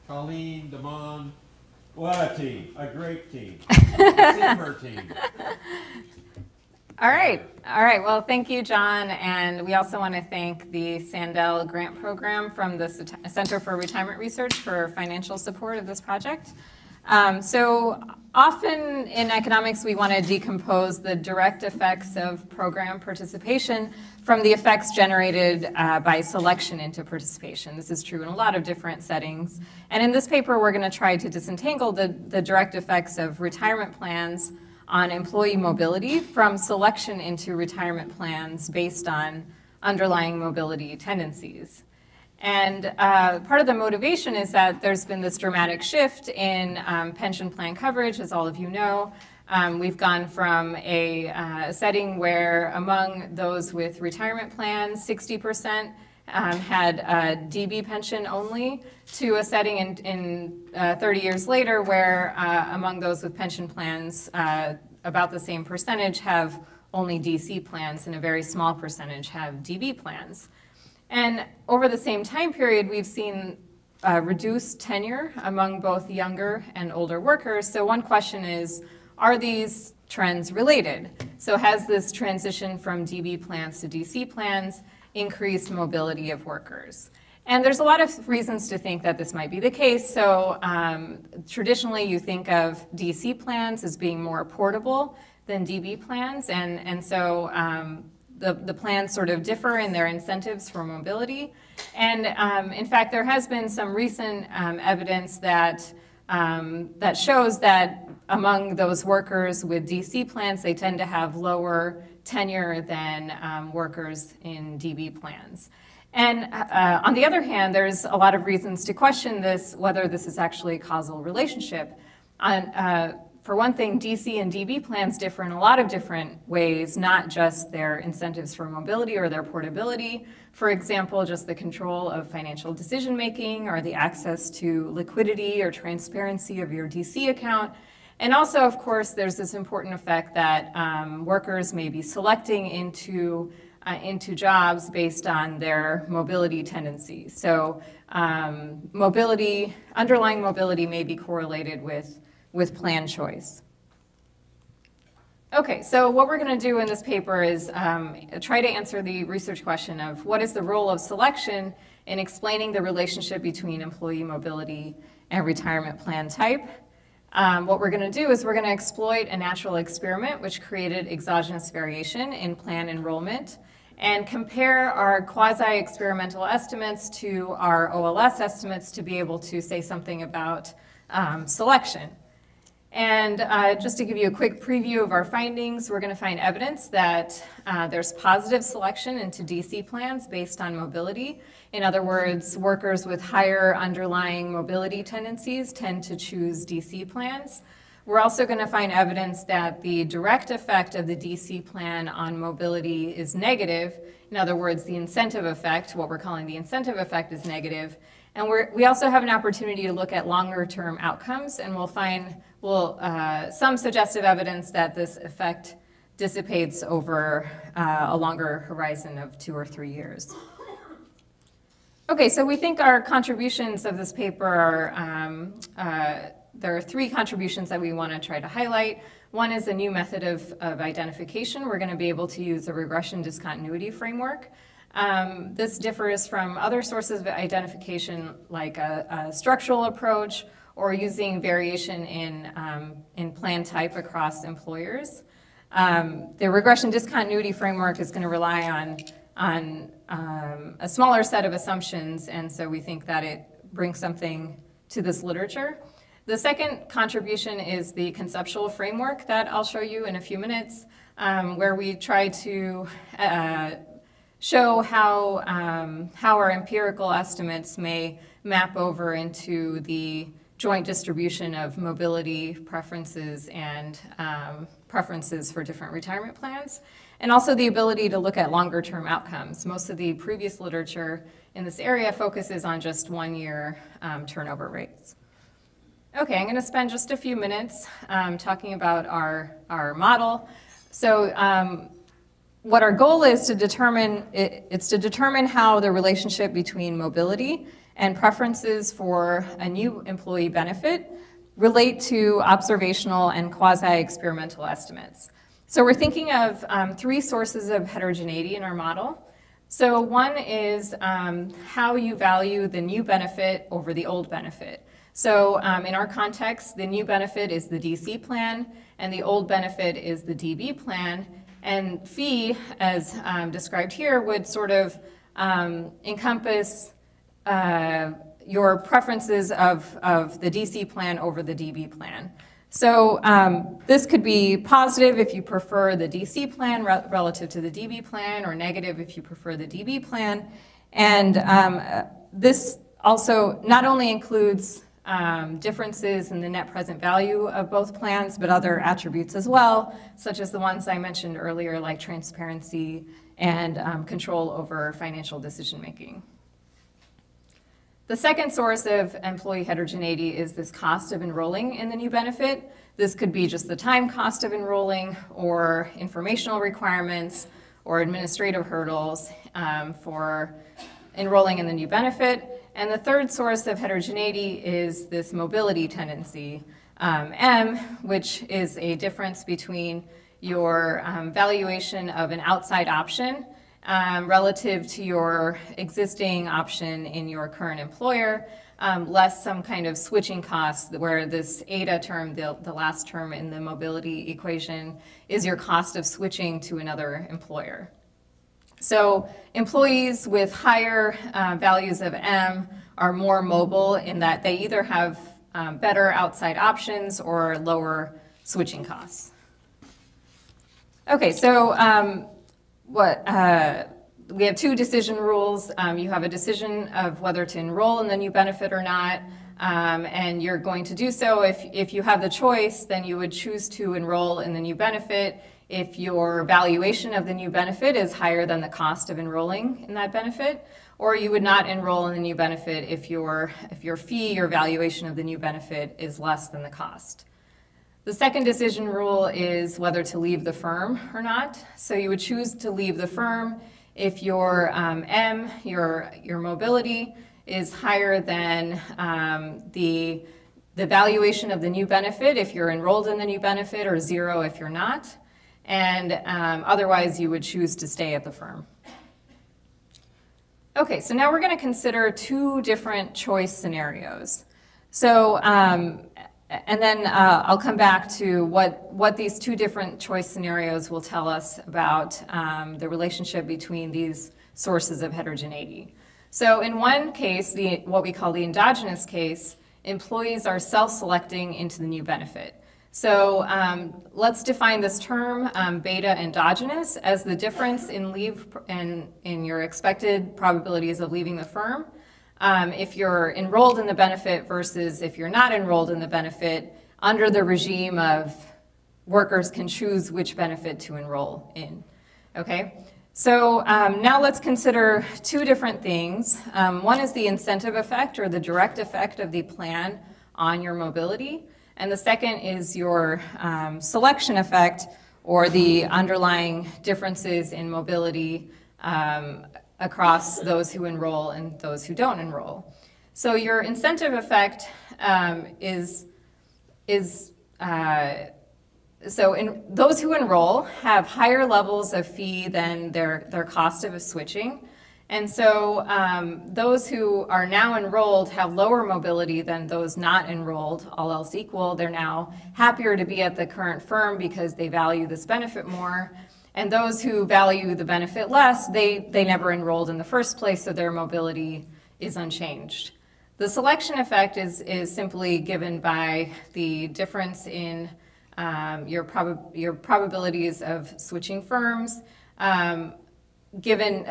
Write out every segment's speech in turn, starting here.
Colleen, Damon. What a team, a great team. A SIEPR team. All right. Well, thank you, John. And we also want to thank the Sandell Grant Program from the Center for Retirement Research for financial support of this project. So often in economics, we want to decompose the direct effects of program participation from the effects generated by selection into participation. This is true in a lot of different settings. And in this paper, we're going to try to disentangle the direct effects of retirement plans on employee mobility from selection into retirement plans based on underlying mobility tendencies. And part of the motivation is that there's been this dramatic shift in pension plan coverage, as all of you know. We've gone from a setting where among those with retirement plans, 60% had a DB pension only, to a setting in 30 years later where among those with pension plans, about the same percentage have only DC plans and a very small percentage have DB plans. And over the same time period, we've seen reduced tenure among both younger and older workers. So one question is, are these trends related? So has this transition from DB plans to DC plans increased mobility of workers? And there's a lot of reasons to think that this might be the case. So traditionally, you think of DC plans as being more portable than DB plans. And so the plans sort of differ in their incentives for mobility. And in fact, there has been some recent evidence that shows that among those workers with DC plans, they tend to have lower tenure than workers in DB plans. And on the other hand, there's a lot of reasons to question this, whether this is actually a causal relationship. For one thing, DC and DB plans differ in a lot of different ways, not just their incentives for mobility or their portability. For example, just the control of financial decision-making or the access to liquidity or transparency of your DC account. And also, of course, there's this important effect that workers may be selecting into jobs based on their mobility tendencies. So underlying mobility may be correlated with plan choice. Okay, so what we're going to do in this paper is try to answer the research question of what is the role of selection in explaining the relationship between employee mobility and retirement plan type. What we're going to do is we're going to exploit a natural experiment which created exogenous variation in plan enrollment and compare our quasi-experimental estimates to our OLS estimates to be able to say something about selection. And just to give you a quick preview of our findings, we're going to find evidence that there's positive selection into DC plans based on mobility. In other words, workers with higher underlying mobility tendencies tend to choose DC plans. We're also going to find evidence that the direct effect of the DC plan on mobility is negative. In other words, the incentive effect, what we're calling the incentive effect, is negative. And we also have an opportunity to look at longer-term outcomes, and we'll find some suggestive evidence that this effect dissipates over a longer horizon of 2 or 3 years. Okay, so we think our contributions of this paper are, there are 3 contributions that we want to try to highlight. One is a new method of identification. We're going to be able to use a regression discontinuity framework. This differs from other sources of identification like a structural approach or using variation in plan type across employers. The regression discontinuity framework is going to rely on a smaller set of assumptions, and so we think that it brings something to this literature. The second contribution is the conceptual framework that I'll show you in a few minutes, where we try to show how our empirical estimates may map over into the joint distribution of mobility preferences and preferences for different retirement plans, and also the ability to look at longer-term outcomes. Most of the previous literature in this area focuses on just 1-year turnover rates. Okay, I'm going to spend just a few minutes talking about our model. So what our goal is to determine, it's to determine how the relationship between mobility and preferences for a new employee benefit relate to observational and quasi-experimental estimates. So we're thinking of 3 sources of heterogeneity in our model. So one is how you value the new benefit over the old benefit. So in our context, the new benefit is the DC plan, and the old benefit is the DB plan. And fee, as described here, would sort of encompass your preferences of the DC plan over the DB plan. So this could be positive if you prefer the DC plan relative to the DB plan, or negative if you prefer the DB plan. And this also not only includes differences in the net present value of both plans, but other attributes as well, such as the ones I mentioned earlier, like transparency and control over financial decision making. The second source of employee heterogeneity is this cost of enrolling in the new benefit. This could be just the time cost of enrolling, or informational requirements, or administrative hurdles for enrolling in the new benefit. And the third source of heterogeneity is this mobility tendency, M, which is a difference between your valuation of an outside option relative to your existing option in your current employer, less some kind of switching costs, where this eta term, the last term in the mobility equation, is your cost of switching to another employer. So employees with higher values of M are more mobile in that they either have better outside options or lower switching costs. Okay, so we have 2 decision rules. You have a decision of whether to enroll in the new benefit or not, and you're going to do so. If you have the choice, then you would choose to enroll in the new benefit if your valuation of the new benefit is higher than the cost of enrolling in that benefit, or you would not enroll in the new benefit if your fee or valuation of the new benefit is less than the cost. The second decision rule is whether to leave the firm or not. So you would choose to leave the firm if your M, your mobility, is higher than the valuation of the new benefit if you're enrolled in the new benefit, or 0 if you're not. And otherwise, you would choose to stay at the firm. Okay, so now we're going to consider 2 different choice scenarios. So, and then I'll come back to what these 2 different choice scenarios will tell us about the relationship between these sources of heterogeneity. So in one case, what we call the endogenous case, employees are self-selecting into the new benefit. So let's define this term, beta endogenous, as the difference in in your expected probabilities of leaving the firm if you're enrolled in the benefit versus if you're not enrolled in the benefit, under the regime of workers can choose which benefit to enroll in. Okay? So now let's consider 2 different things. One is the incentive effect, or the direct effect of the plan on your mobility. And the second is your selection effect, or the underlying differences in mobility across those who enroll and those who don't enroll. So your incentive effect so in those who enroll have higher levels of fee than their cost of switching. And so those who are now enrolled have lower mobility than those not enrolled, all else equal. They're now happier to be at the current firm because they value this benefit more. And those who value the benefit less, they never enrolled in the first place, so their mobility is unchanged. The selection effect is simply given by the difference in your probabilities of switching firms, given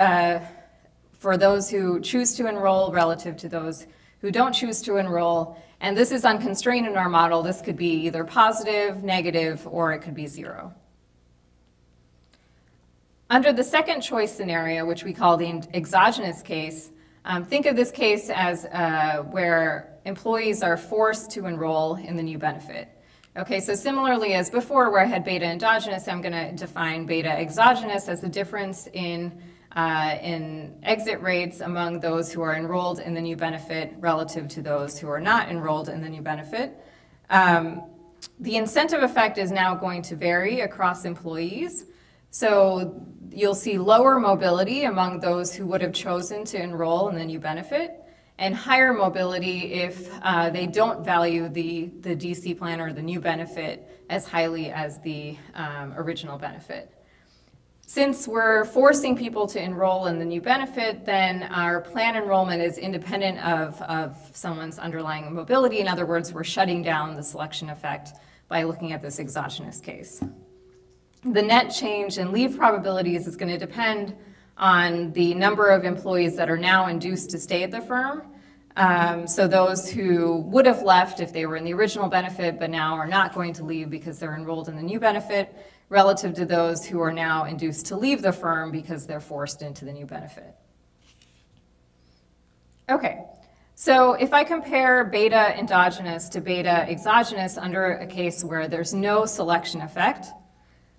for those who choose to enroll relative to those who don't choose to enroll. And this is unconstrained in our model. This could be either positive, negative, or it could be 0. Under the second choice scenario, which we call the exogenous case, think of this case as where employees are forced to enroll in the new benefit. Okay, so similarly as before, where I had beta endogenous, I'm going to define beta exogenous as the difference in in exit rates among those who are enrolled in the new benefit relative to those who are not enrolled in the new benefit. The incentive effect is now going to vary across employees. So you'll see lower mobility among those who would have chosen to enroll in the new benefit, and higher mobility if they don't value the DC plan or the new benefit as highly as the original benefit. Since we're forcing people to enroll in the new benefit, then our plan enrollment is independent of someone's underlying mobility. In other words, we're shutting down the selection effect by looking at this exogenous case. The net change in leave probabilities is going to depend on the number of employees that are now induced to stay at the firm. So those who would have left if they were in the original benefit but now are not going to leave because they're enrolled in the new benefit, relative to those who are now induced to leave the firm because they're forced into the new benefit. Okay, so if I compare beta endogenous to beta exogenous under a case where there's no selection effect,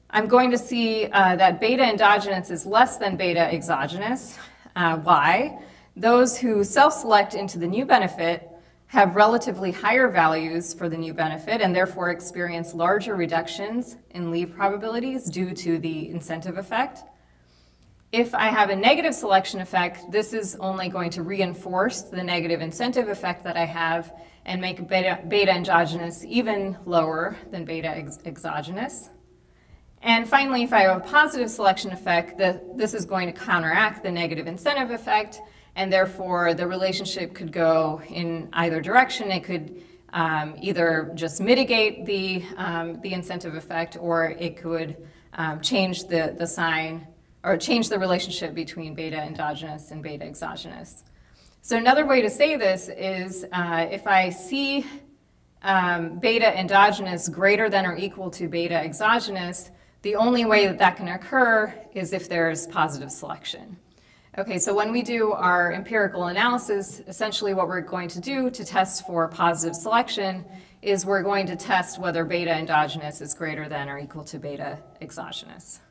I'm going to see that beta endogenous is less than beta exogenous. Why? Those who self-select into the new benefit have relatively higher values for the new benefit and therefore experience larger reductions in leave probabilities due to the incentive effect. If I have a negative selection effect, this is only going to reinforce the negative incentive effect that I have and make beta endogenous even lower than beta exogenous. And finally, if I have a positive selection effect, this is going to counteract the negative incentive effect, and therefore the relationship could go in either direction. It could either just mitigate the incentive effect, or it could change the sign, or change the relationship between beta endogenous and beta exogenous. So another way to say this is if I see beta endogenous greater than or equal to beta exogenous, the only way that that can occur is if there's positive selection. Okay, so when we do our empirical analysis, essentially what we're going to do to test for positive selection is we're going to test whether beta endogenous is greater than or equal to beta exogenous.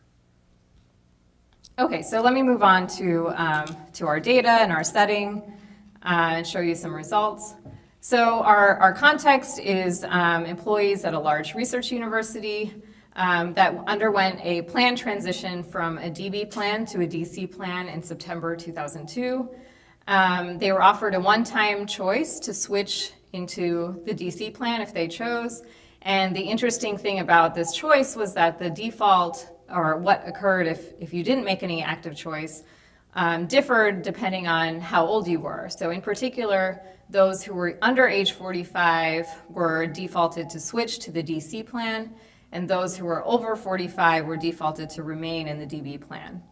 Okay, so let me move on to our data and our setting and show you some results. So our context is employees at a large research university that underwent a plan transition from a DB plan to a DC plan in September 2002. They were offered a one-time choice to switch into the DC plan if they chose. And the interesting thing about this choice was that the default, or what occurred if you didn't make any active choice, differed depending on how old you were. So in particular, those who were under age 45 were defaulted to switch to the DC plan, and those who were over 45 were defaulted to remain in the DB plan.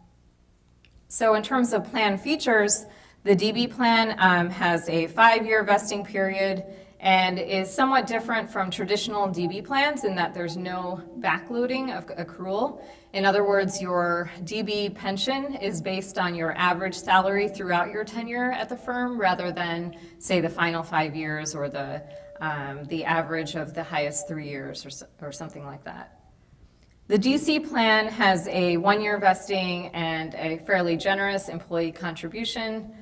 So in terms of plan features, the DB plan has a 5-year vesting period and is somewhat different from traditional DB plans in that there's no backloading of accrual. In other words, your DB pension is based on your average salary throughout your tenure at the firm rather than, say, the final 5 years or the average of the highest 3 years or something like that. The DC plan has a 1-year vesting and a fairly generous employer contribution.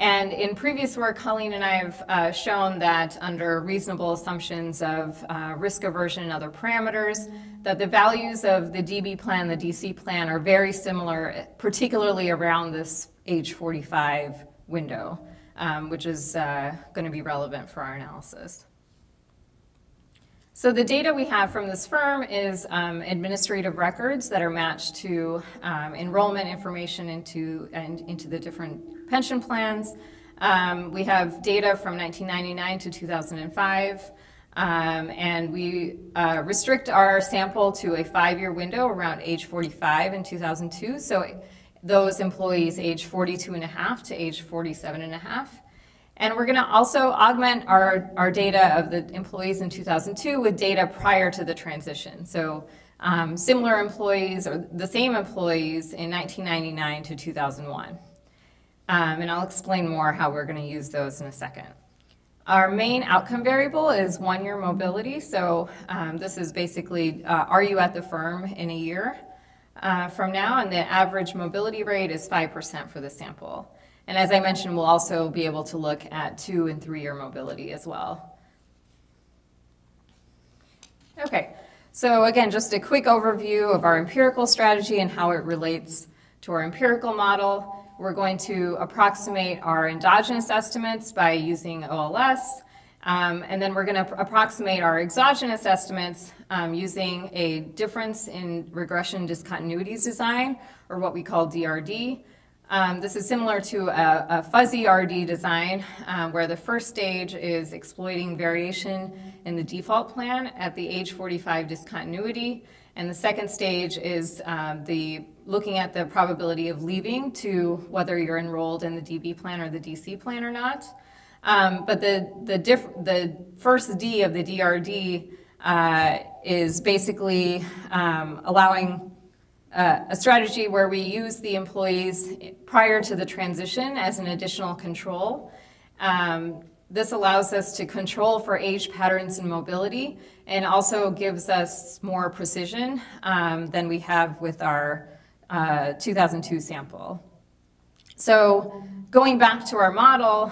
And in previous work, Colleen and I have shown that under reasonable assumptions of risk aversion and other parameters, that the values of the DB plan and the DC plan are very similar, particularly around this age 45 window, which is going to be relevant for our analysis. So the data we have from this firm is administrative records that are matched to enrollment information into the different pension plans. We have data from 1999 to 2005, and we restrict our sample to a 5-year window around age 45 in 2002. So those employees age 42 and a half to age 47 and a half. And we're going to also augment our data of the employees in 2002 with data prior to the transition. So similar employees or the same employees in 1999 to 2001. And I'll explain more how we're going to use those in a second. Our main outcome variable is 1-year mobility. So this is basically, are you at the firm in a year? from now, and the average mobility rate is 5% for the sample. And as I mentioned, we'll also be able to look at 2- and 3-year mobility as well. Okay, so again, just a quick overview of our empirical strategy and how it relates to our empirical model. We're going to approximate our endogenous estimates by using OLS, and then we're going to approximate our exogenous estimates using a difference in regression discontinuities design, or what we call DRD. This is similar to a fuzzy RD design, where the first stage is exploiting variation in the default plan at the age 45 discontinuity, and the second stage is looking at the probability of leaving to whether you're enrolled in the DB plan or the DC plan or not. But the first D of the DRD is basically allowing a strategy where we use the employees prior to the transition as an additional control. This allows us to control for age patterns and mobility, and also gives us more precision than we have with our 2002 sample. So going back to our model,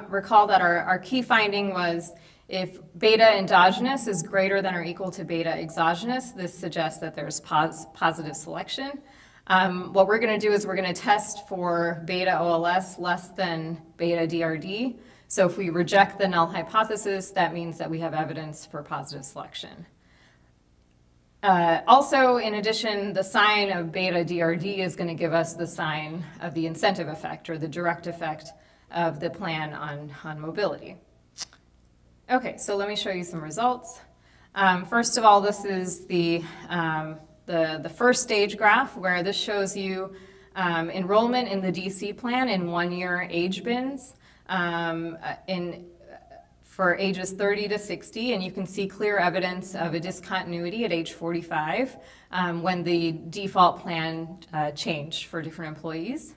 recall that our key finding was if beta endogenous is greater than or equal to beta exogenous, this suggests that there's positive selection. What we're going to do is we're going to test for beta OLS less than beta DRD. So if we reject the null hypothesis, that means that we have evidence for positive selection. Also, in addition, the sign of beta DRD is going to give us the sign of the incentive effect, or the direct effect of the plan on mobility. Okay, so let me show you some results. First of all, this is the first stage graph, where this shows you enrollment in the DC plan in 1-year age bins for ages 30 to 60, and you can see clear evidence of a discontinuity at age 45 when the default plan changed for different employees.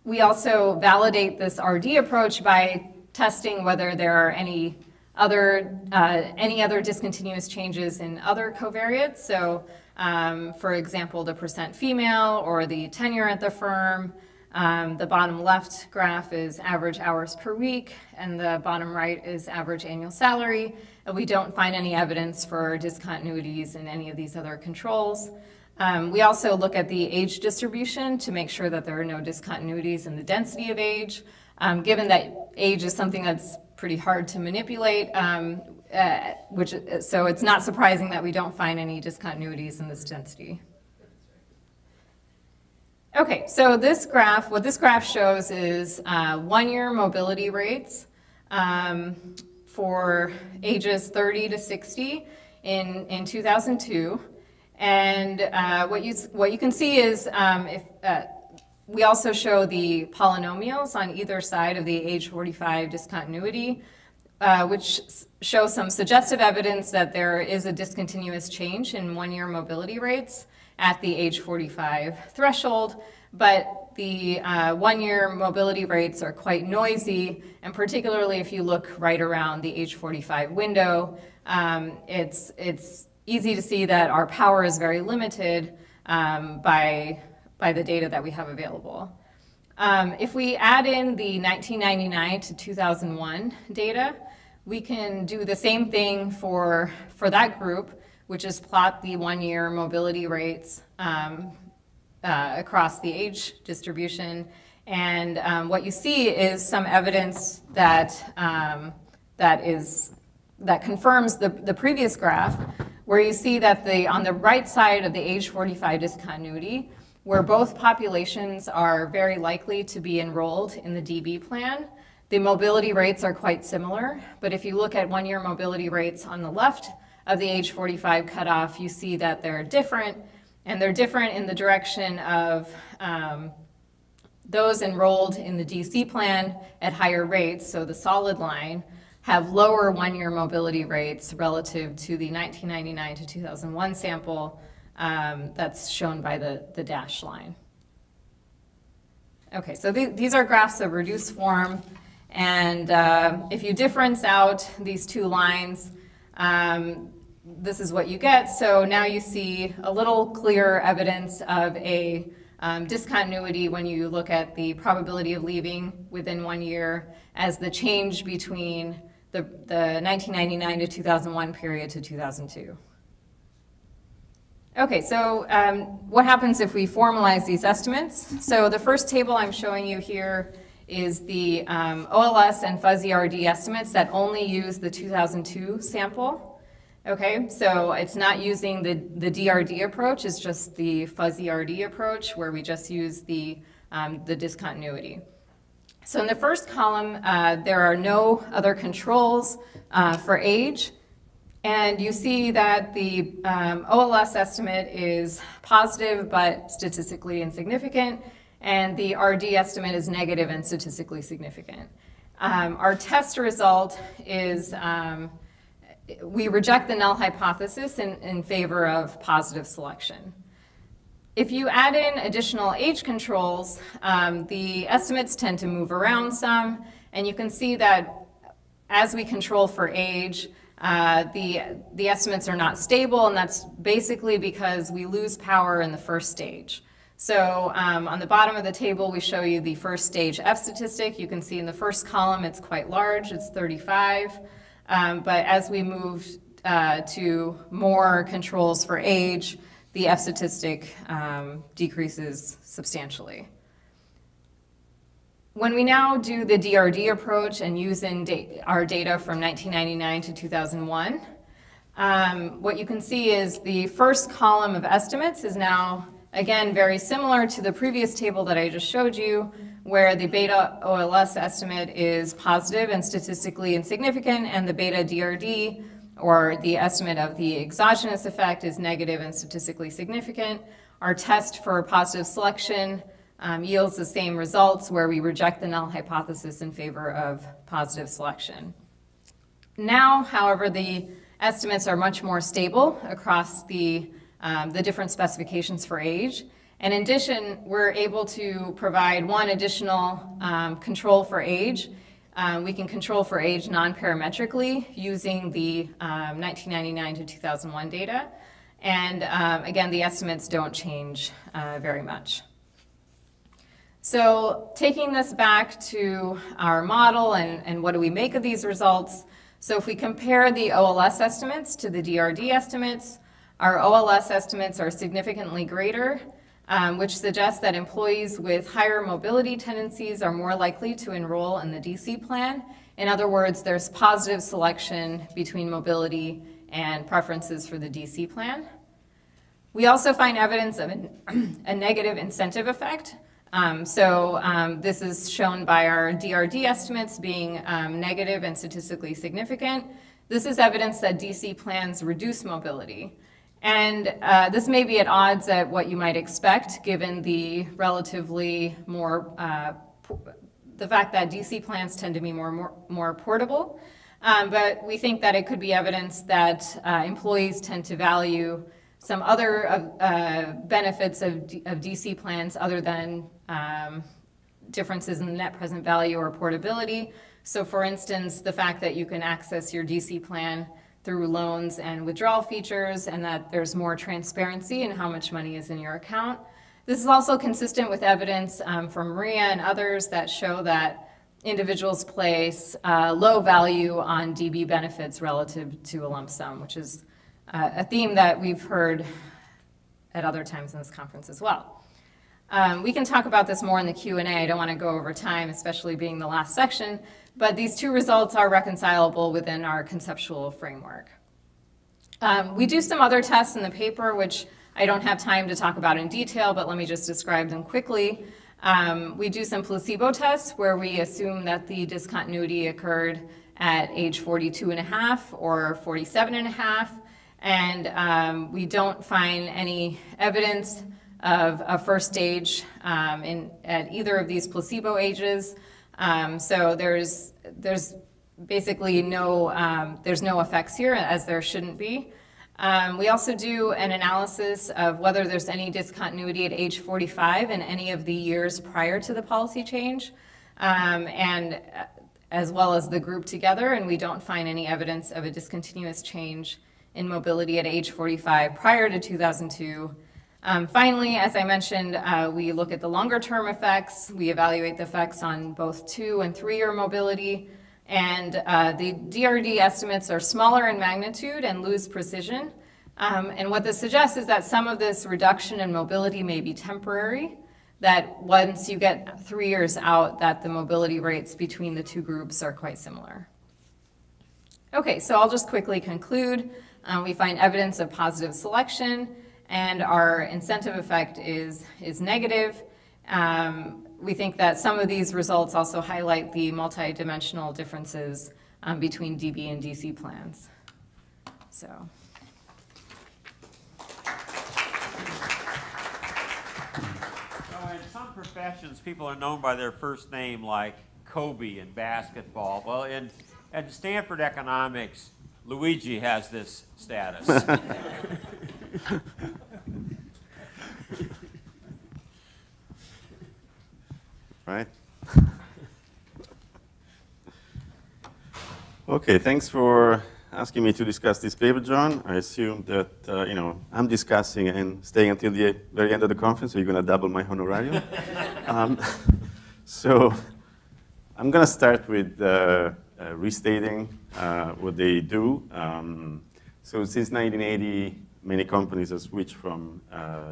We also validate this RD approach by testing whether there are any other discontinuous changes in other covariates. So, for example, the percent female or the tenure at the firm. The bottom left graph is average hours per week, and the bottom right is average annual salary. And we don't find any evidence for discontinuities in any of these other controls. We also look at the age distribution to make sure that there are no discontinuities in the density of age. Given that age is something that's pretty hard to manipulate, so it's not surprising that we don't find any discontinuities in this density. Okay, so what this graph shows is 1-year mobility rates for ages 30 to 60 in 2002. And what you can see is we also show the polynomials on either side of the age 45 discontinuity, which show some suggestive evidence that there is a discontinuous change in 1-year mobility rates at the age 45 threshold, but the 1-year mobility rates are quite noisy, and particularly if you look right around the age 45 window, it's easy to see that our power is very limited by the data that we have available. If we add in the 1999 to 2001 data, we can do the same thing for that group, which is plot the 1-year mobility rates across the age distribution. And what you see is some evidence that confirms the previous graph, where you see that on the right side of the age 45 discontinuity, where both populations are very likely to be enrolled in the DB plan, the mobility rates are quite similar. But if you look at 1-year mobility rates on the left of the age 45 cutoff, you see that they're different, and they're different in the direction of those enrolled in the DC plan at higher rates, so the solid line, have lower 1-year mobility rates relative to the 1999 to 2001 sample that's shown by the dashed line. Okay, so these are graphs of reduced form, and if you difference out these two lines, this is what you get. So now you see a little clearer evidence of a discontinuity when you look at the probability of leaving within 1 year as the change between the 1999 to 2001 period to 2002. Okay, so what happens if we formalize these estimates? So the first table I'm showing you here is the OLS and fuzzy RD estimates that only use the 2002 sample. Okay, so it's not using the DRD approach, it's just the fuzzy RD approach where we just use the discontinuity. So in the first column, there are no other controls for age. And you see that the OLS estimate is positive but statistically insignificant, and the RD estimate is negative and statistically significant. Our test result is we reject the null hypothesis in favor of positive selection. If you add in additional age controls, the estimates tend to move around some, and you can see that as we control for age, the estimates are not stable, and that's basically because we lose power in the first stage. So on the bottom of the table, we show you the first stage F statistic. You can see in the first column, it's quite large, it's 35. But as we move to more controls for age, the F statistic decreases substantially. When we now do the DRD approach and use in our data from 1999 to 2001, what you can see is the first column of estimates is now, again, very similar to the previous table that I just showed you, where the beta OLS estimate is positive and statistically insignificant, and the beta DRD, or the estimate of the exogenous effect, is negative and statistically significant. Our test for positive selection yields the same results, where we reject the null hypothesis in favor of positive selection. Now, however, the estimates are much more stable across the different specifications for age. And in addition, we're able to provide one additional control for age. We can control for age non-parametrically using the 1999 to 2001 data. And again, the estimates don't change very much. So taking this back to our model and what do we make of these results? So if we compare the OLS estimates to the DRD estimates, our OLS estimates are significantly greater, which suggests that employees with higher mobility tendencies are more likely to enroll in the DC plan. In other words, there's positive selection between mobility and preferences for the DC plan. We also find evidence of a negative incentive effect. This is shown by our DRD estimates being negative and statistically significant. This is evidence that DC plans reduce mobility. And this may be at odds at what you might expect, given the relatively more, the fact that DC plans tend to be more portable. But we think that it could be evidence that employees tend to value some other benefits of DC plans other than differences in the net present value or portability. So for instance, the fact that you can access your DC plan through loans and withdrawal features, and that there's more transparency in how much money is in your account. This is also consistent with evidence from Maria and others that show that individuals place low value on DB benefits relative to a lump sum, which is a theme that we've heard at other times in this conference as well. We can talk about this more in the Q&A. I don't want to go over time, especially being the last section, but these two results are reconcilable within our conceptual framework. We do some other tests in the paper, which I don't have time to talk about in detail, but let me just describe them quickly. We do some placebo tests where we assume that the discontinuity occurred at age 42.5 or 47.5, and we don't find any evidence of a first stage at either of these placebo ages. So there's basically no effects here, as there shouldn't be. We also do an analysis of whether there's any discontinuity at age 45 in any of the years prior to the policy change, and as well as the group together, and we don't find any evidence of a discontinuous change in mobility at age 45 prior to 2002. Finally, as I mentioned, we look at the longer-term effects. We evaluate the effects on both 2- and 3-year mobility. And the DRD estimates are smaller in magnitude and lose precision. And what this suggests is that some of this reduction in mobility may be temporary, that once you get 3 years out, that the mobility rates between the two groups are quite similar. Okay, so I'll just quickly conclude. We find evidence of positive selection, and our incentive effect is negative. We think that some of these results also highlight the multidimensional differences between DB and DC plans. So. In some professions, people are known by their first name, like Kobe in basketball. Well, in Stanford economics, Luigi has this status. Right. Okay, thanks for asking me to discuss this paper, John. I assume that, I'm discussing and staying until the very end of the conference, so you're going to double my honorarium. So I'm going to start with restating what they do. So since 1980, many companies have switched from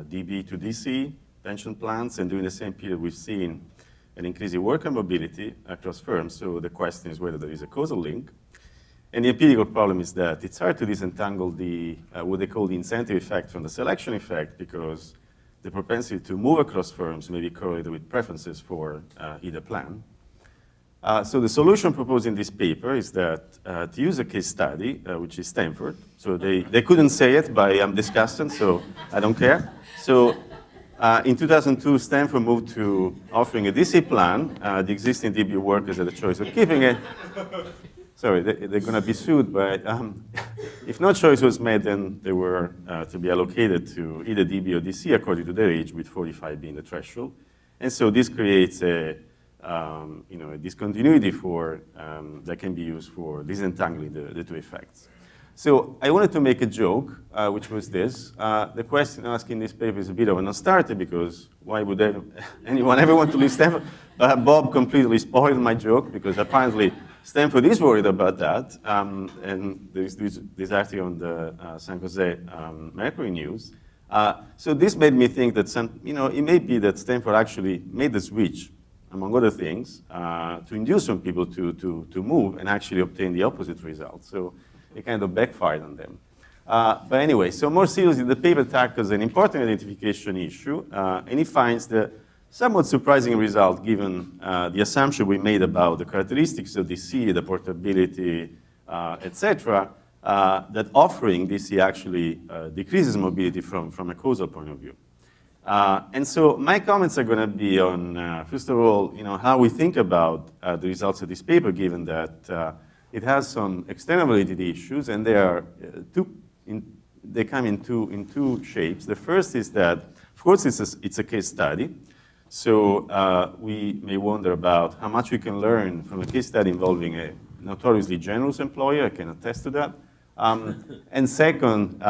DB to DC pension plans, and during the same period, we've seen an increase in worker mobility across firms. So the question is whether there is a causal link. And the empirical problem is that it's hard to disentangle the what they call the incentive effect from the selection effect, because the propensity to move across firms may be correlated with preferences for either plan. So the solution proposed in this paper is that to use a case study, which is Stanford. So they couldn't say it, but I'm Discussant, so I don't care. So in 2002, Stanford moved to offering a DC plan. The existing DB workers had the choice of keeping it. Sorry, they're going to be sued, but if no choice was made, then they were to be allocated to either DB or DC according to their age, with 45 being the threshold. And so this creates a discontinuity that can be used for disentangling the two effects. So I wanted to make a joke, which was this. The question asked in this paper is a bit of a non-starter, because why would anyone ever want to leave Stanford? Bob completely spoiled my joke, because apparently Stanford is worried about that. And there's this article on the San Jose Mercury News. So this made me think that it may be that Stanford actually made the switch, among other things, to induce some people to move and actually obtain the opposite result. So it kind of backfired on them. But anyway, so more seriously, the paper tackles an important identification issue, and it finds the somewhat surprising result given the assumption we made about the characteristics of DC, the portability, etc., that offering DC actually decreases mobility from a causal point of view. And so my comments are going to be on, first of all, how we think about the results of this paper, given that it has some external validity issues, and they come in two shapes. The first is that, of course, it's a case study. So we may wonder about how much we can learn from a case study involving a notoriously generous employer. I can attest to that. And second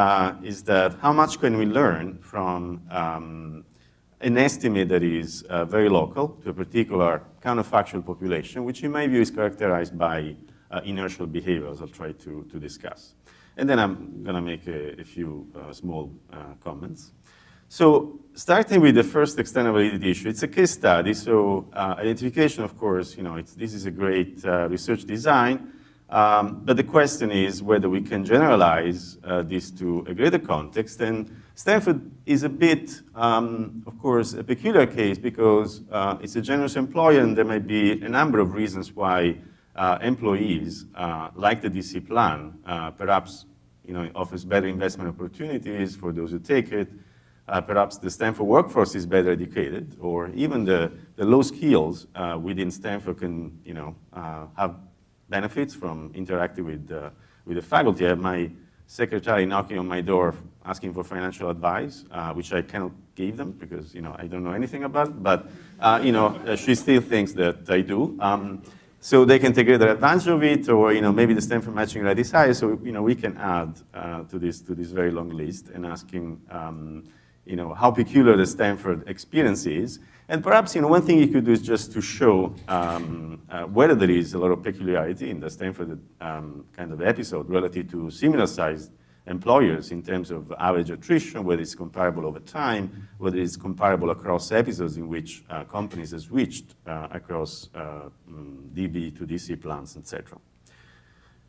is that how much can we learn from an estimate that is very local to a particular counterfactual population, which in my view is characterized by inertial behaviors I'll try to discuss. And then I'm going to make a few small comments. So starting with the first external validity issue, it's a case study. So identification, of course, this is a great research design. But the question is whether we can generalize this to a greater context. And Stanford is a bit, of course, a peculiar case, because it's a generous employer, and there may be a number of reasons why employees like the DC plan. Perhaps it offers better investment opportunities for those who take it. Perhaps the Stanford workforce is better educated, or even the low skills within Stanford can have benefits from interacting with the faculty. I have my secretary knocking on my door asking for financial advice, which I cannot give them because I don't know anything about it, but she still thinks that I do. So they can take greater advantage of it, or maybe the Stanford matching rate is higher. So we can add to this very long list and asking how peculiar the Stanford experience is. And perhaps one thing you could do is just to show whether there is a lot of peculiarity in the Stanford kind of episode relative to similar-sized employers in terms of average attrition, whether it's comparable over time, whether it's comparable across episodes in which companies have switched across DB to DC plans, etc.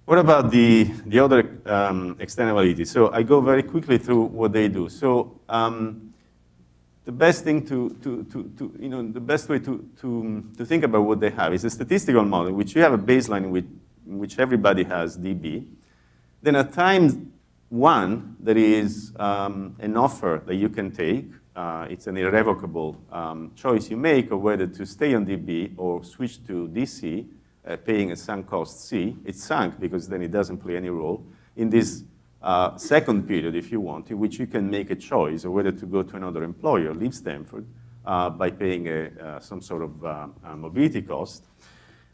What about the other externalities? So I go very quickly through what they do. So the best thing the best way to think about what they have is a statistical model in which you have a baseline in which everybody has DB. Then at time 1, there is an offer that you can take. It's an irrevocable choice you make of whether to stay on DB or switch to DC, paying a sunk cost C. It's sunk because then it doesn't play any role in this second period, if you want, in which you can make a choice of whether to go to another employer, leave Stanford, by paying some sort of mobility cost.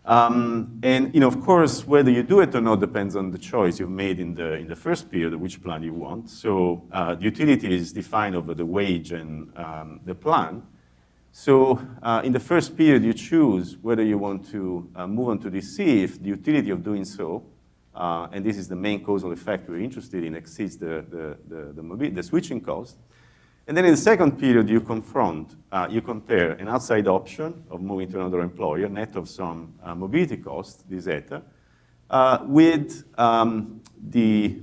And of course, whether you do it or not depends on the choice you've made in the first period, which plan you want. So the utility is defined over the wage and the plan. So in the first period, you choose whether you want to move on to DC if the utility of doing so, and this is the main causal effect we're interested in, exceeds the switching cost. And then in the second period, you compare an outside option of moving to another employer, net of some mobility cost, this eta, with the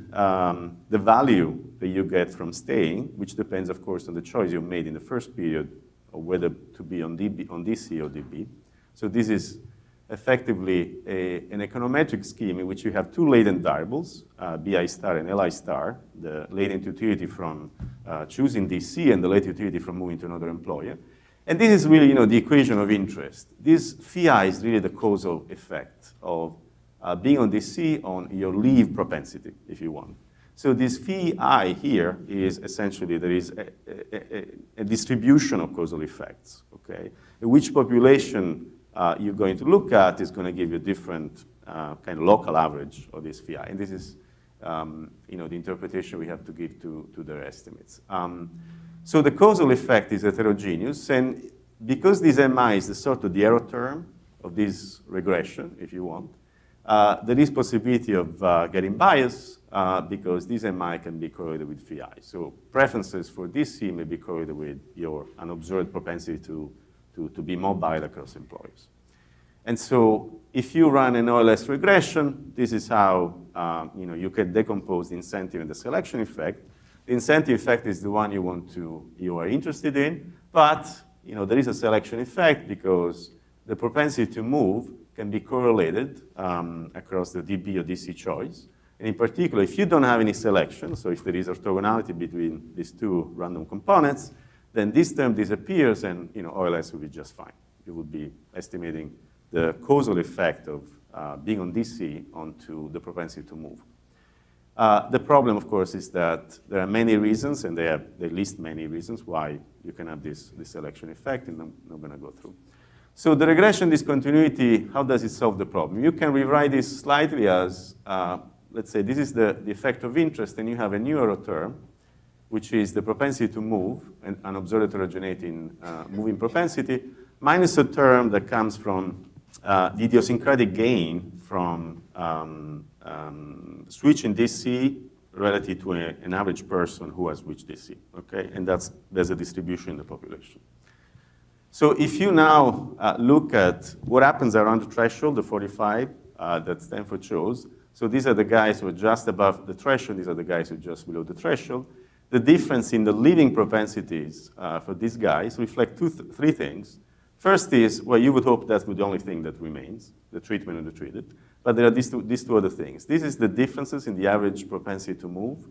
value that you get from staying, which depends, of course, on the choice you made in the first period of whether to be on DC or DB. So this is effectively an econometric scheme in which you have two latent variables, BI star and LI star, the latent utility from choosing DC and the latent utility from moving to another employer. And this is really the equation of interest. This phi I is really the causal effect of being on DC on your leave propensity, if you want. So this phi I here is essentially there is a distribution of causal effects, okay? Which population you're going to look at is going to give you a different kind of local average of this phi. And this is the interpretation we have to give to their estimates. So the causal effect is heterogeneous, and because this MI is the sort of the error term of this regression, if you want, there is possibility of getting bias because this MI can be correlated with phi. So preferences for DC may be correlated with your unobserved propensity to be mobile across employers. And so if you run an OLS regression, this is how you can decompose the incentive and the selection effect. The incentive effect is the one you are interested in, but there is a selection effect because the propensity to move can be correlated across the DB or DC choice. And in particular, if you don't have any selection, so if there is orthogonality between these two random components, then this term disappears and OLS will be just fine. You would be estimating the causal effect of being on DC onto the propensity to move. The problem, of course, is that there are many reasons, and they list many reasons why you can have this selection effect, and I'm not going to go through. So the regression discontinuity, how does it solve the problem? You can rewrite this slightly as, let's say this is the effect of interest, and you have a new error term, which is the propensity to move, and an observed heterogeneity in moving propensity, minus a term that comes from the idiosyncratic gain from switching DC relative to an average person who has switched DC, okay? And there's a distribution in the population. So if you now look at what happens around the threshold, the 45 that Stanford shows, so these are the guys who are just above the threshold, these are the guys who are just below the threshold. The difference in the leaving propensities for these guys reflect three things. First is, well, you would hope that's the only thing that remains, the treatment and the treated. But there are these two other things. This is the differences in the average propensity to move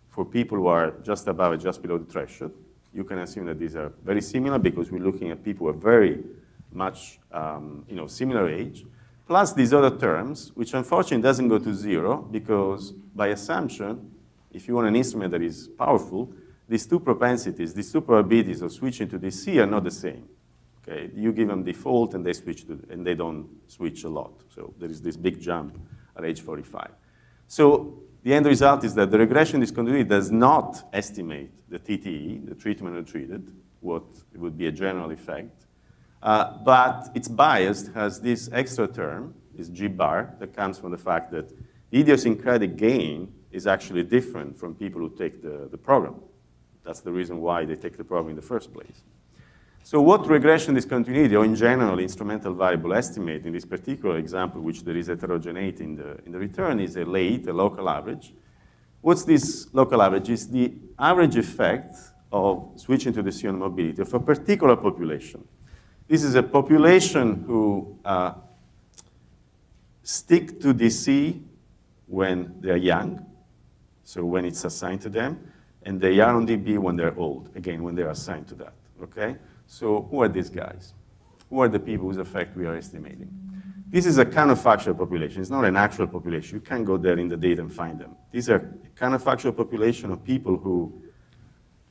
for people who are just above and just below the threshold. You can assume that these are very similar because we're looking at people who are very much similar age, plus these other terms, which unfortunately doesn't go to zero because by assumption, if you want an instrument that is powerful, these two propensities, these two probabilities of switching to DC are not the same. Okay, you give them default and they switch to, and they don't switch a lot. So there is this big jump at age 45. So the end result is that the regression discontinuity does not estimate the TTE, the treatment or treated, what would be a general effect, but it's biased, has this extra term, this G bar, that comes from the fact that the idiosyncratic gain is actually different from people who take the program. That's the reason why they take the program in the first place. So what regression discontinuity, or in general, instrumental variable estimate, in this particular example, which there is heterogeneity in the return, is a local average. What's this local average? It's the average effect of switching to DC on mobility of a particular population. This is a population who stick to DC when they're young, so when it's assigned to them, and they are on DB when they're old, again, when they're assigned to that, okay? So who are these guys? Who are the people whose effect we are estimating? This is a counterfactual population. It's not an actual population. You can't go there in the data and find them. These are a counterfactual population of people who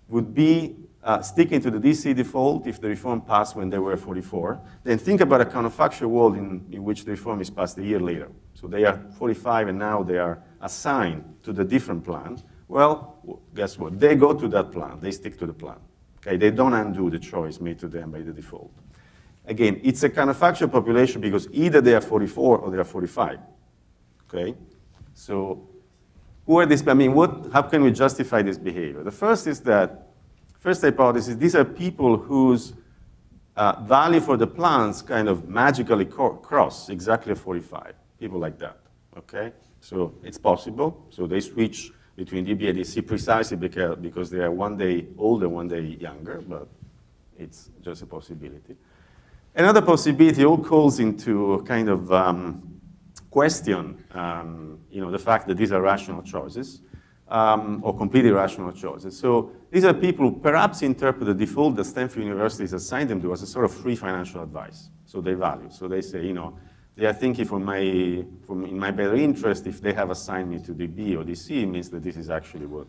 would be sticking to the DC default if the reform passed when they were 44. Then think about a counterfactual world in which the reform is passed a year later. So they are 45 and now they are assigned to the different plan. Well, guess what? They go to that plan. They stick to the plan. Okay? They don't undo the choice made to them by the default. Again, it's a counterfactual population because either they are 44 or they are 45. Okay? So who are these? I mean, how can we justify this behavior? The first is that, first hypothesis, these are people whose value for the plans kind of magically cross exactly 45. People like that. Okay? So it's possible. So they switch between DB and DC precisely because they are one day older, one day younger, but it's just a possibility. Another possibility all calls into a kind of question, the fact that these are rational choices, or completely rational choices. So these are people who perhaps interpret the default that Stanford University has assigned them to as a sort of free financial advice. So they value. So they say, they are thinking in my better interest, if they have assigned me to DB or DC, it means that this is actually what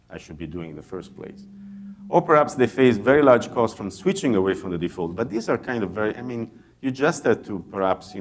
I should be doing in the first place. Or perhaps they face very large costs from switching away from the default. But these are kind of you just have to perhaps,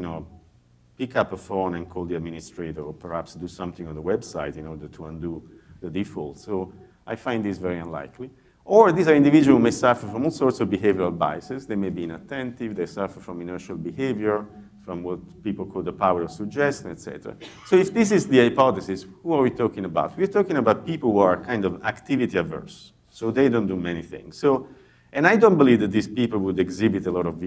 pick up a phone and call the administrator, or perhaps do something on the website in order to undo the default. So I find this very unlikely. Or these are individuals who may suffer from all sorts of behavioral biases. They may be inattentive, they suffer from inertial behavior, from what people call the power of suggestion, etc. So if this is the hypothesis, who are we talking about? We're talking about people who are kind of activity averse. So they don't do many things. So, and I don't believe that these people would exhibit a lot of,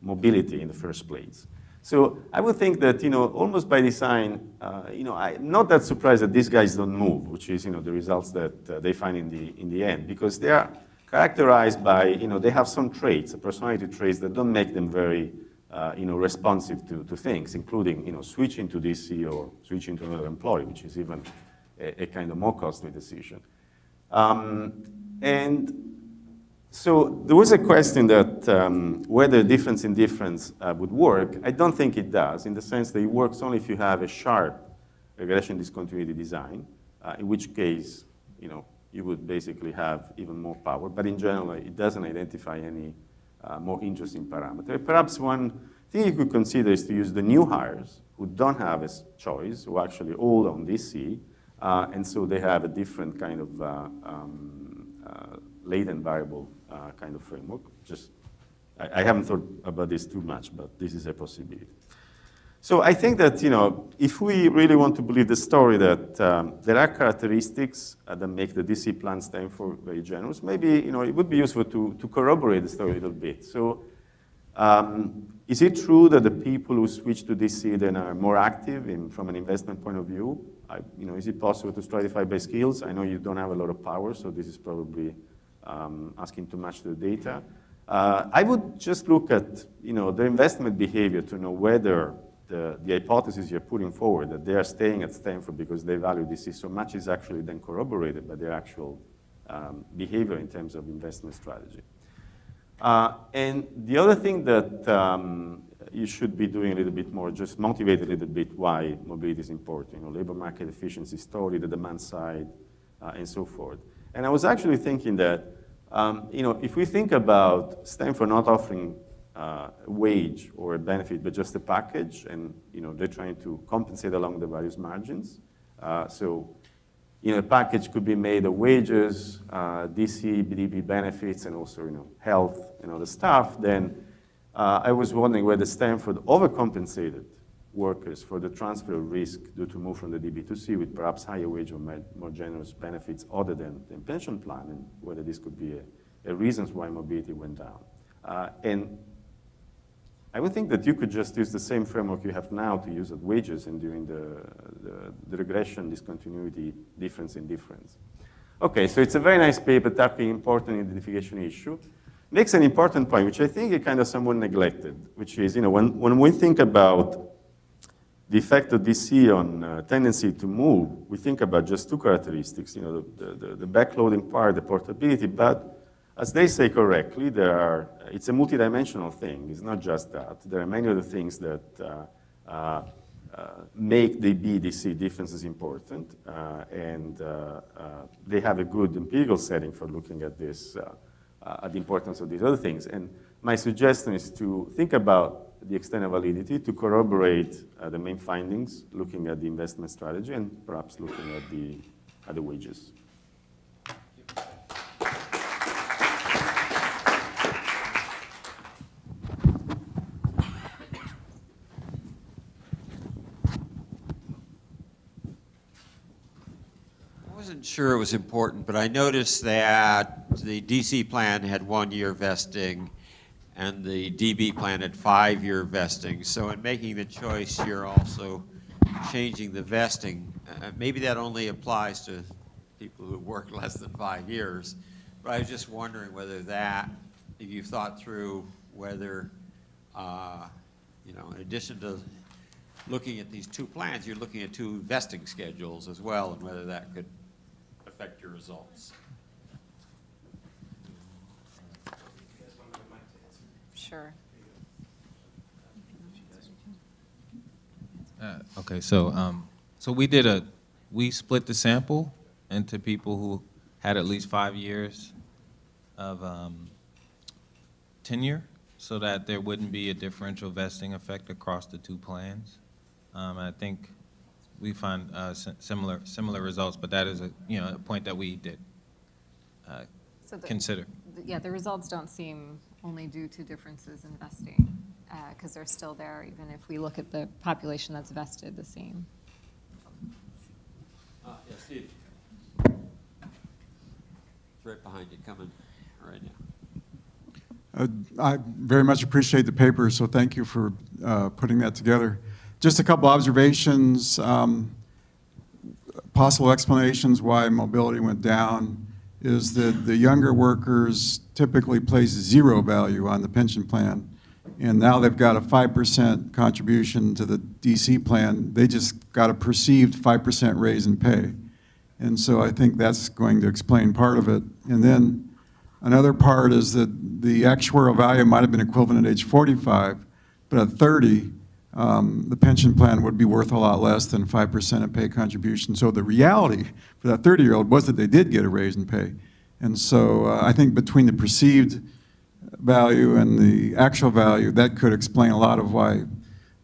mobility in the first place. So I would think that, almost by design, I'm not that surprised that these guys don't move, which is, the results that they find in the end, because they are characterized by, they have some traits, personality traits that don't make them very, responsive to things, including, switching to DC or switching to another employee, which is even a kind of more costly decision. And so there was a question that whether difference in difference would work. I don't think it does, in the sense that it works only if you have a sharp regression discontinuity design, in which case, you would basically have even more power. But in general, it doesn't identify any more interesting parameter. Perhaps one thing you could consider is to use the new hires who don't have a choice, who are actually all on DC, and so they have a different kind of latent variable kind of framework. I haven't thought about this too much, but this is a possibility. So I think that, if we really want to believe the story that there are characteristics that make the DC plan Stanford very generous, maybe, it would be useful to corroborate the story a little bit. So is it true that the people who switch to DC then are more active from an investment point of view? Is it possible to stratify by skills? I know you don't have a lot of power, so this is probably asking too much to the data. I would just look at, their investment behavior to know whether the hypothesis you're putting forward, that they are staying at Stanford because they value DC so much, is actually then corroborated by their actual behavior in terms of investment strategy. And the other thing that you should be doing a little bit more, just motivate a little bit why mobility is important, labor market efficiency story, the demand side, and so forth. And I was actually thinking that If we think about Stanford not offering a wage or a benefit, but just a package, and they're trying to compensate along the various margins. A package could be made of wages, DC, BDB benefits, and also health and other stuff. Then I was wondering whether Stanford overcompensated workers for the transfer of risk due to move from the DB to C with perhaps higher wage or more generous benefits other than the pension plan, and whether this could be a reasons why mobility went down. And I would think that you could just use the same framework you have now to use at wages and doing the regression, discontinuity, difference in difference. Okay, so it's a very nice paper tackling important identification issue. Makes an important point, which I think is kind of somewhat neglected, which is, when we think about the effect of DC on tendency to move, we think about just two characteristics, the backloading part, the portability, but as they say correctly, it's a multidimensional thing. It's not just that. There are many other things that make the BDC differences important, and they have a good empirical setting for looking at this, at the importance of these other things. And my suggestion is to think about the external validity, to corroborate the main findings, looking at the investment strategy, and perhaps looking at the wages. I wasn't sure it was important, but I noticed that the DC plan had 1 year vesting and the DB plan had 5-year vesting. So in making the choice, you're also changing the vesting. Maybe that only applies to people who work less than 5 years. But I was just wondering whether that, if you've thought through whether, in addition to looking at these two plans, you're looking at two vesting schedules as well, and whether that could affect your results. Sure. Okay, so we split the sample into people who had at least 5 years of tenure, so that there wouldn't be a differential vesting effect across the two plans. I think we find similar results, but that is a point that we did consider. Yeah, the results don't seem only due to differences in vesting, because they're still there, even if we look at the population that's vested the same. Yeah, Steve. It's right behind you, coming right now. I very much appreciate the paper, so thank you for putting that together. Just a couple observations, possible explanations why mobility went down is that the younger workers typically place zero value on the pension plan, and now they've got a 5% contribution to the DC plan. They just got a perceived 5% raise in pay. And so I think that's going to explain part of it. And then another part is that the actuarial value might have been equivalent at age 45, but at 30, the pension plan would be worth a lot less than 5% of pay contribution. So the reality for that 30-year-old was that they did get a raise in pay. And so I think between the perceived value and the actual value, that could explain a lot of why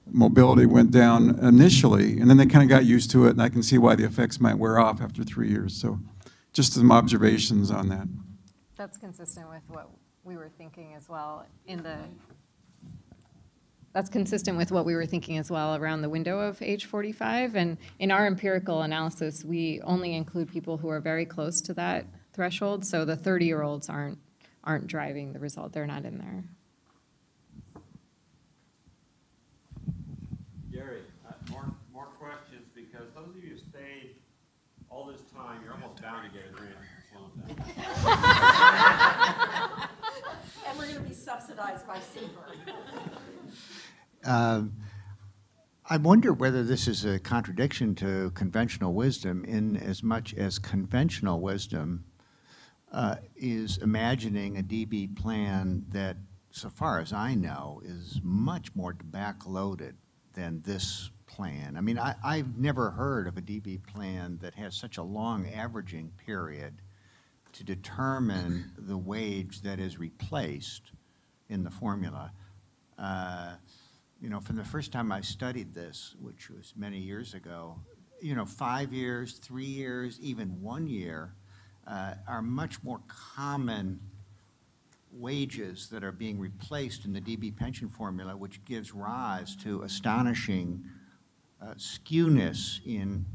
mobility went down initially, and then they kind of got used to it, and I can see why the effects might wear off after 3 years. So just some observations on that. That's consistent with what we were thinking as well That's consistent with what we were thinking as well around the window of age 45. And in our empirical analysis, we only include people who are very close to that threshold. So the 30-year-olds aren't driving the result. They're not in there. Gary, more questions, because those of you who stayed all this time, you're almost bound to get a grant from Sloan. And we're going to be subsidized by SIEPR. I wonder whether this is a contradiction to conventional wisdom, in as much as conventional wisdom is imagining a DB plan that, so far as I know, is much more backloaded than this plan. I mean, I've never heard of a DB plan that has such a long averaging period to determine the wage that is replaced in the formula. You know, from the first time I studied this, which was many years ago, you know, 5 years, 3 years, even 1 year are much more common wages that are being replaced in the DB pension formula, which gives rise to astonishing skewness in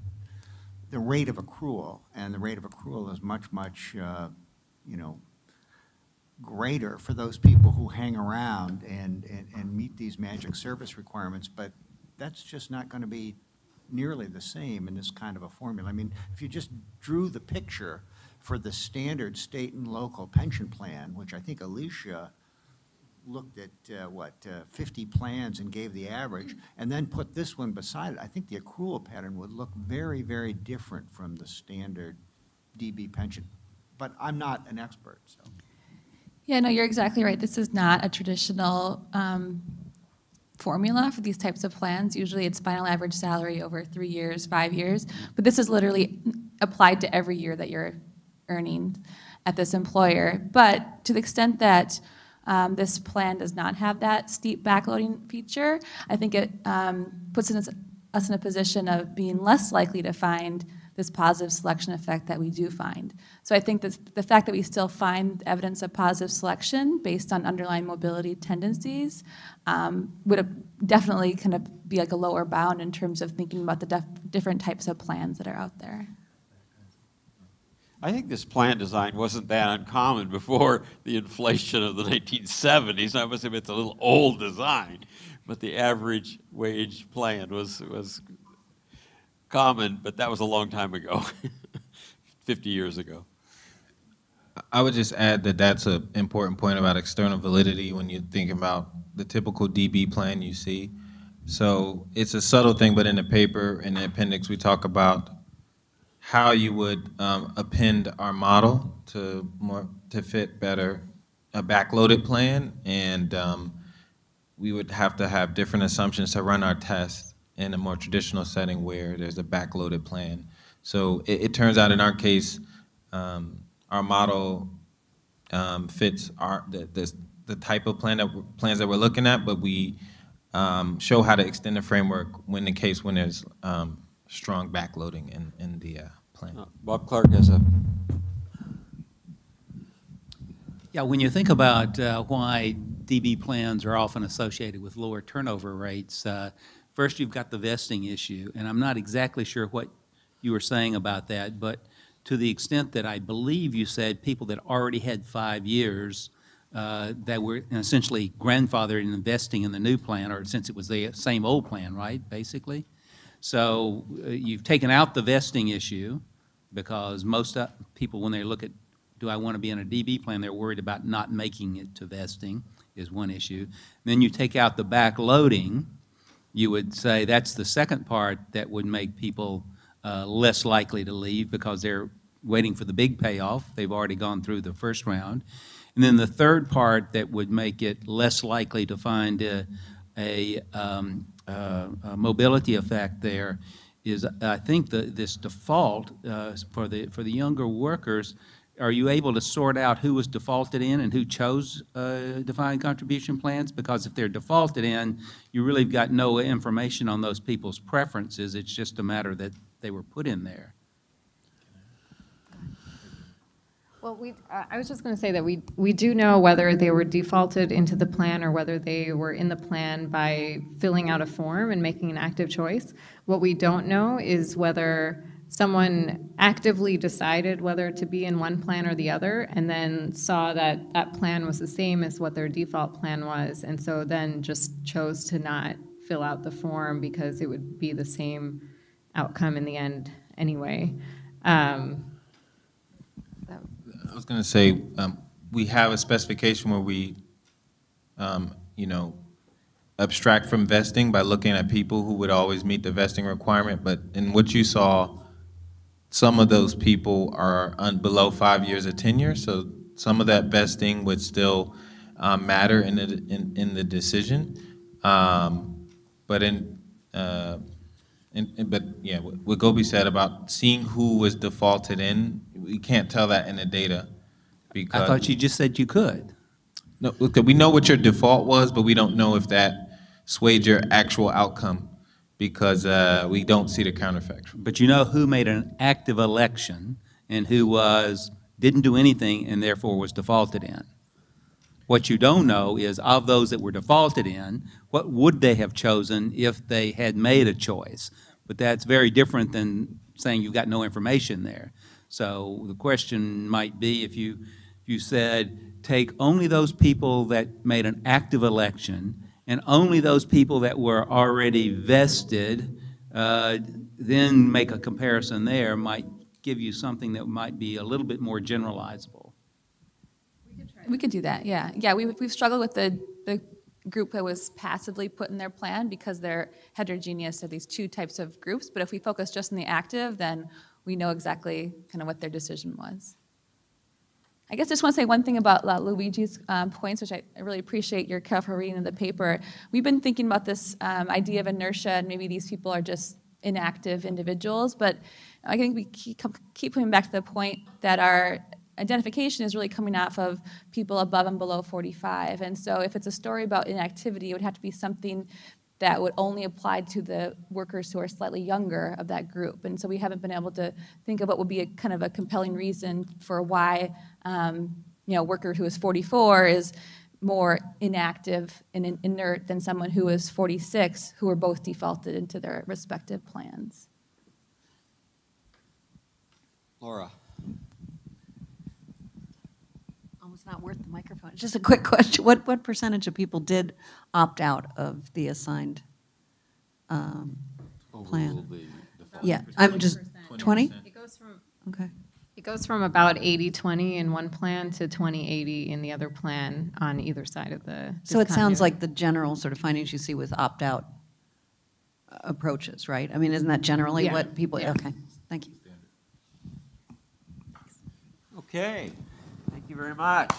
the rate of accrual. And the rate of accrual is much, much, you know, greater for those people who hang around and meet these magic service requirements, but that's just not going to be nearly the same in this kind of a formula. I mean, if you just drew the picture for the standard state and local pension plan, which I think Alicia looked at, 50 plans and gave the average, and then put this one beside it, I think the accrual pattern would look very, very different from the standard DB pension. But I'm not an expert, so. Yeah, no, you're exactly right. This is not a traditional formula for these types of plans. Usually it's final average salary over 3 years, 5 years, but this is literally applied to every year that you're earning at this employer. But to the extent that this plan does not have that steep backloading feature, I think it puts us in a position of being less likely to find this positive selection effect that we do find. So I think that the fact that we still find evidence of positive selection based on underlying mobility tendencies would definitely kind of be like a lower bound in terms of thinking about the different types of plans that are out there. I think this plan design wasn't that uncommon before the inflation of the 1970s. I must admit it's a little old design, but the average wage plan was common, but that was a long time ago, 50 years ago. I would just add that that's an important point about external validity when you think about the typical DB plan you see. So it's a subtle thing, but in the paper, in the appendix, we talk about how you would append our model to fit better a backloaded plan, and we would have to have different assumptions to run our tests in a more traditional setting where there's a backloaded plan. So it turns out in our case, our model fits the type of plans that we're looking at, but we show how to extend the framework when there's strong backloading in the plan. Bob Clark has a... Yeah, when you think about why DB plans are often associated with lower turnover rates, first you've got the vesting issue, and I'm not exactly sure what you were saying about that, but to the extent that I believe you said people that already had 5 years that were essentially grandfathered in investing in the new plan, or since it was the same old plan, right, basically? So you've taken out the vesting issue because most people, when they look at, do I want to be in a DB plan, they're worried about not making it to vesting is one issue. Then you take out the backloading. You would say that's the second part that would make people less likely to leave because they're waiting for the big payoff. They've already gone through the first round. And then the third part that would make it less likely to find a mobility effect there is, I think, this default for the younger workers. Are you able to sort out who was defaulted in and who chose defined contribution plans? Because if they're defaulted in, you really got no information on those people's preferences. It's just a matter that they were put in there. Well, I was just going to say that we do know whether they were defaulted into the plan or whether they were in the plan by filling out a form and making an active choice. What we don't know is whether someone actively decided whether to be in one plan or the other and then saw that that plan was the same as what their default plan was, and so then just chose to not fill out the form because it would be the same outcome in the end anyway. I was going to say, we have a specification where we, abstract from vesting by looking at people who would always meet the vesting requirement. But in what you saw, some of those people are below 5 years of tenure, so some of that vesting would still matter in the decision. But what Gopi said about seeing who was defaulted in, we can't tell that in the data because. I thought you just said you could. No, okay, we know what your default was, but we don't know if that swayed your actual outcome because we don't see the counterfactual. But you know who made an active election and who didn't do anything and therefore was defaulted in. What you don't know is, of those that were defaulted in, what would they have chosen if they had made a choice? But that's very different than saying you've got no information there. So the question might be, if you said, take only those people that made an active election and only those people that were already vested, then make a comparison there, might give you something that might be a little bit more generalizable. We could do that, yeah. Yeah, we've struggled with the group that was passively put in their plan because they're heterogeneous to these two types of groups. But if we focus just on the active, then we know exactly kind of what their decision was. I guess I just want to say one thing about Luigi's points, which I really appreciate your careful reading of the paper. We've been thinking about this idea of inertia, and maybe these people are just inactive individuals, but I think we keep coming back to the point that our identification is really coming off of people above and below 45. And so if it's a story about inactivity, it would have to be something that would only apply to the workers who are slightly younger of that group. And so we haven't been able to think of what would be a kind of a compelling reason for why a worker who is 44 is more inactive and inert than someone who is 46, who are both defaulted into their respective plans. Laura. Almost not worth the microphone. Just a quick question. What percentage of people did opt out of the assigned plan? Yeah, I'm just, 20? It goes from about 80-20 in one plan to 20-80 in the other plan on either side of the So it sounds discontinuity. like the general sort of findings you see with opt-out approaches, right? I mean, isn't that generally Yeah. what people, Yeah. okay, thank you. Okay. Thank you very much.